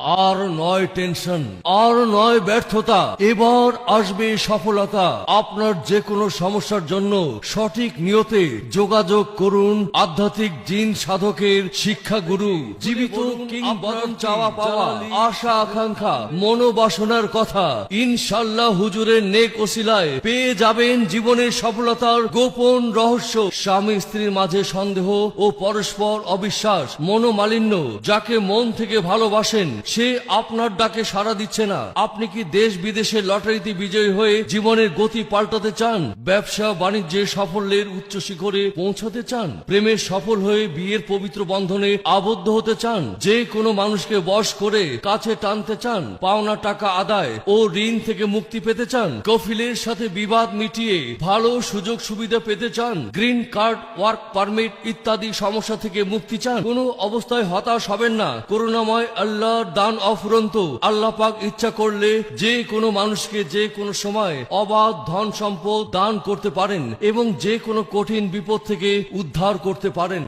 আর নয় টেনশন, আর নয় ব্যর্থতা, এবার আসবে সফলতা। আপনার যে কোনো সমস্যার জন্য সঠিক নিয়তে যোগাযোগ করুন আধ্যাত্মিক জিন সাধকের শিক্ষাগুরু, জীবিত কিংবদন্তি চাওয়া পাওয়া, আশা আকাঙ্ক্ষা, মনোবাসনার কথা ইনশাল্লাহ হুজুরের নেক ওসিলায় পেয়ে যাবেন জীবনের সফলতার গোপন রহস্য। স্বামী স্ত্রীর মাঝে সন্দেহ ও পরস্পর অবিশ্বাস, মনোমালিন্য, যাকে মন থেকে ভালোবাসেন সে আপনার ডাকে সাড়া দিচ্ছে না। আপনি কি দেশ বিদেশের লটারিতে বিজয়ী হয়ে জীবনের গতি পাল্টাতে চান? ব্যবসা বাণিজ্যে সাফল্যের উচ্চ শিখরে পৌঁছতে চান? প্রেমের সফল হয়ে বিয়ের পবিত্র বন্ধনে আবদ্ধ হতে চান? যে কোনো মানুষকে বশ করে কাছে টানতে চান? পাওনা টাকা আদায় ও ঋণ থেকে মুক্তি পেতে চান? কফিলের সাথে বিবাদ মিটিয়ে ভালো সুযোগ সুবিধা পেতে চান? গ্রিন কার্ড, ওয়ার্ক পারমিট ইত্যাদি সমস্যা থেকে মুক্তি চান? কোনো অবস্থায় হতাশ হবেন না। করুণাময় আল্লাহর দান অফুরন্ত। আল্লাহ পাক ইচ্ছা করলে যে কোনো মানুষকে যে কোনো সময় অবাধ ধন সম্পদ দান করতে পারেন এবং যে কোনো কঠিন বিপদ থেকে উদ্ধার করতে পারেন।